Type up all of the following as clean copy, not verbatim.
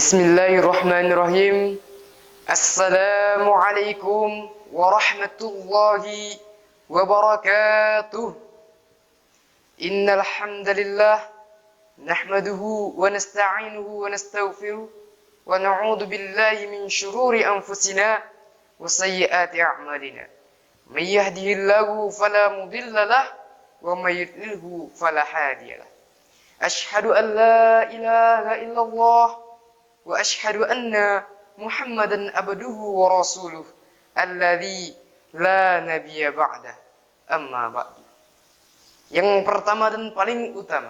Bismillahirrahmanirrahim. Assalamualaikum warahmatullahi wabarakatuh. Innal hamdalillah nahmaduhu wa nasta'inuhu wa nastaghfiruh wa na'udzu billahi min shururi anfusina wa sayyiati a'malina. May yahdihillahu fala mudilla lahu wa may yudlilhu fala hadiya lahu. Asyhadu an la ilaha illallah wa asyhadu anna Muhammadan abduhu wa rasuluh alladzi la nabiyya ba'da, amma ba'du. Yang pertama dan paling utama,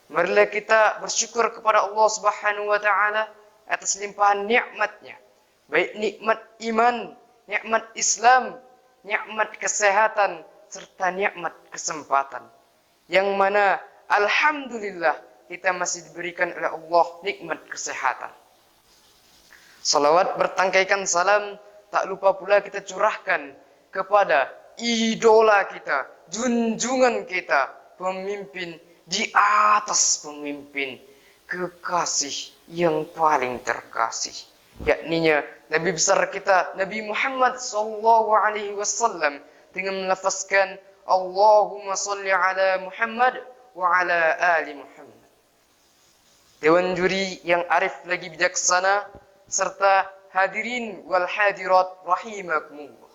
marilah kita bersyukur kepada Allah Subhanahu wa taala atas limpahan nikmat-Nya, baik nikmat iman, nikmat Islam, nikmat kesehatan serta nikmat kesempatan. Yang mana alhamdulillah kita masih diberikan oleh Allah nikmat kesehatan. Salawat bertangkaikan salam tak lupa pula kita curahkan kepada idola kita, junjungan kita, pemimpin di atas pemimpin, kekasih yang paling terkasih, yakninya Nabi besar kita Nabi Muhammad SAW, dengan melafazkan Allahumma salli ala Muhammad wa ala ali Muhammad. Dewan juri yang arif lagi bijaksana serta hadirin wal hadirat rahimakumullah.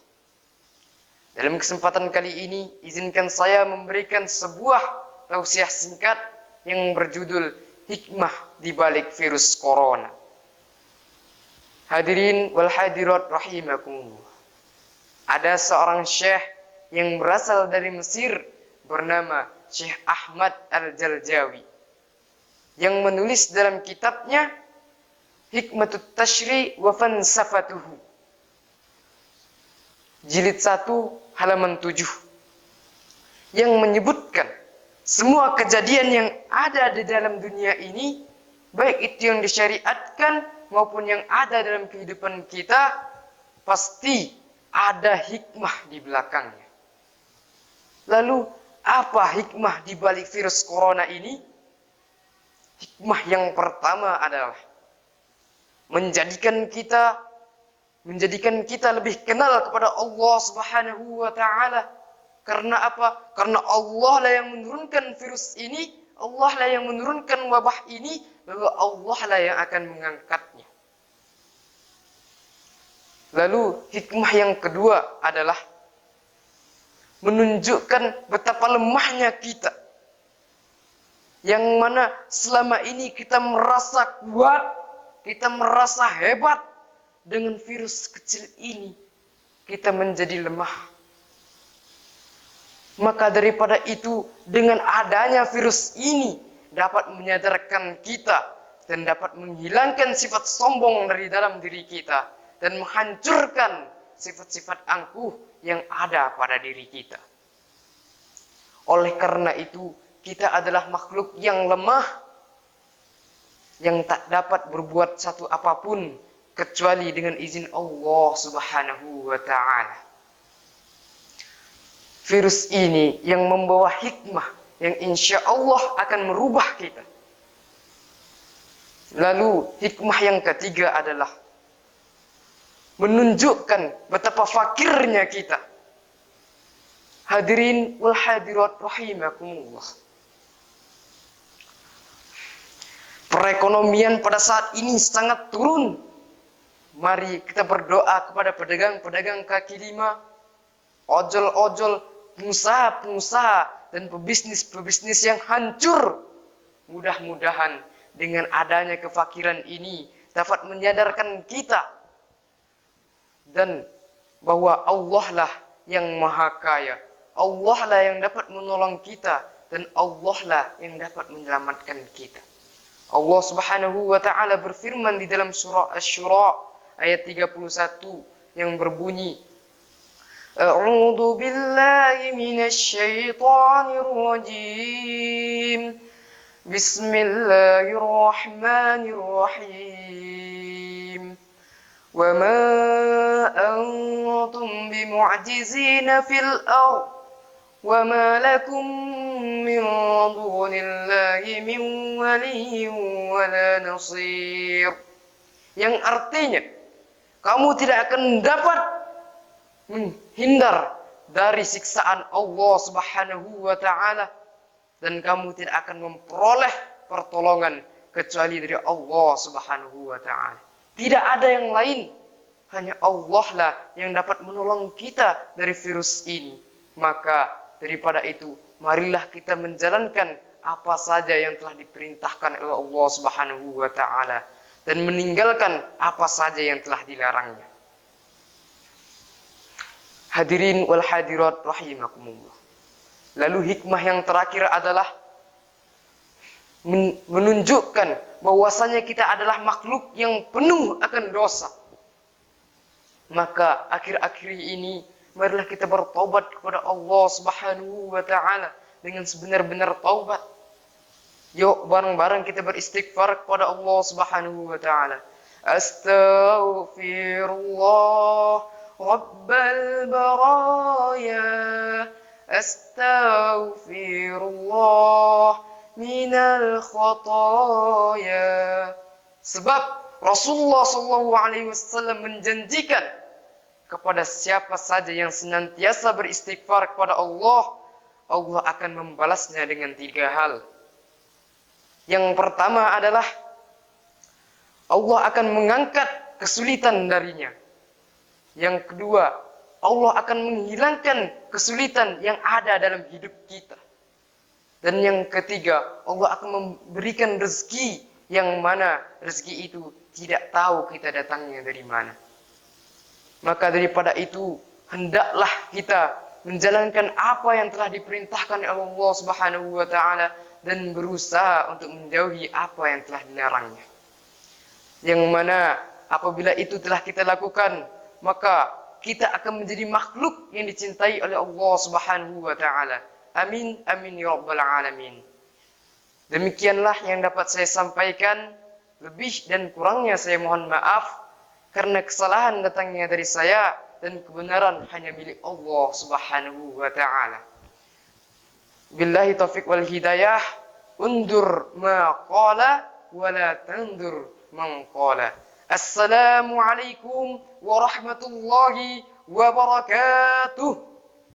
Dalam kesempatan kali ini, izinkan saya memberikan sebuah tausiah singkat yang berjudul Hikmah di balik virus corona. Hadirin wal hadirat rahimakumullah. Ada seorang syekh yang berasal dari Mesir bernama Syekh Ahmad Al-Jaljawi yang menulis dalam kitabnya Hikmatut Tashri' wa Fansafatuhu, jilid 1 halaman 7, yang menyebutkan semua kejadian yang ada di dalam dunia ini, baik itu yang disyariatkan maupun yang ada dalam kehidupan kita, pasti ada hikmah di belakangnya. Lalu apa hikmah di balik virus corona ini? Hikmah yang pertama adalah menjadikan kita lebih kenal kepada Allah Subhanahu wa taala. Karena apa? Karena Allah lah yang menurunkan virus ini, Allah lah yang menurunkan wabah ini, lalu Allah lah yang akan mengangkatnya. Lalu hikmah yang kedua adalah menunjukkan betapa lemahnya kita, yang mana selama ini kita merasa kuat, kita merasa hebat. Dengan virus kecil ini kita menjadi lemah. Maka daripada itu, dengan adanya virus ini dapat menyadarkan kita dan dapat menghilangkan sifat sombong dari dalam diri kita dan menghancurkan sifat-sifat angkuh yang ada pada diri kita. Oleh karena itu, kita adalah makhluk yang lemah, yang tak dapat berbuat satu apapun kecuali dengan izin Allah Subhanahu wa taala. Virus ini yang membawa hikmah yang insya Allah akan merubah kita. Lalu hikmah yang ketiga adalah menunjukkan betapa fakirnya kita. Hadirin wal hadirat rahimakumullah. Perekonomian pada saat ini sangat turun. Mari kita berdoa kepada pedagang-pedagang kaki lima, ojol-ojol, pengusaha-pengusaha, dan pebisnis-pebisnis yang hancur. Mudah-mudahan dengan adanya kefakiran ini dapat menyadarkan kita dan bahwa Allah lah yang maha kaya, Allah lah yang dapat menolong kita, dan Allah lah yang dapat menyelamatkan kita. Allah Subhanahu wa taala berfirman di dalam surah Asy-Syura ayat 31 yang berbunyi, A'udzu billahi minasy syaithanir rajim. Bismillahirrahmanirrahim. Wa ma antum bimu'jizina fil ardh wa ma lakum min dunillahi min waliyyin wa la nasir. Yang artinya kamu tidak akan dapat menghindar dari siksaan Allah Subhanahu wa taala dan kamu tidak akan memperoleh pertolongan kecuali dari Allah Subhanahu wa taala. Tidak ada yang lain, hanya Allah lah yang dapat menolong kita dari virus ini. Maka daripada itu, marilah kita menjalankan apa saja yang telah diperintahkan oleh Allah Subhanahu wa taala dan meninggalkan apa saja yang telah dilarangnya. Hadirin wal hadirat rahimakumullah. Lalu hikmah yang terakhir adalah menunjukkan bahwasanya kita adalah makhluk yang penuh akan dosa. Maka akhir-akhir ini marilah kita bertobat kepada Allah Subhanahu wa taala dengan sebenar-benar taubat. Yuk bareng-bareng kita beristighfar kepada Allah Subhanahu wa taala. Astaghfirullah Rabbal baraya. Astaghfirullah minal khataya. Sebab Rasulullah SAW menjanjikan kepada siapa saja yang senantiasa beristighfar kepada Allah, Allah akan membalasnya dengan 3 hal. Yang pertama adalah Allah akan mengangkat kesulitan darinya. Yang kedua, Allah akan menghilangkan kesulitan yang ada dalam hidup kita. Dan yang ketiga, Allah akan memberikan rezeki yang mana rezeki itu tidak tahu kita datangnya dari mana. Maka daripada itu, hendaklah kita menjalankan apa yang telah diperintahkan oleh Allah Subhanahu wa taala dan berusaha untuk menjauhi apa yang telah dilarangnya. Yang mana apabila itu telah kita lakukan, maka kita akan menjadi makhluk yang dicintai oleh Allah Subhanahu wa taala. Amin amin ya rabbal alamin. Demikianlah yang dapat saya sampaikan. Lebih dan kurangnya saya mohon maaf karena kesalahan datangnya dari saya dan kebenaran hanya milik Allah Subhanahu wa taala. Billahi taufiq wal hidayah. Undur ma qala wa la tandur man qala. Assalamualaikum warahmatullahi wabarakatuh.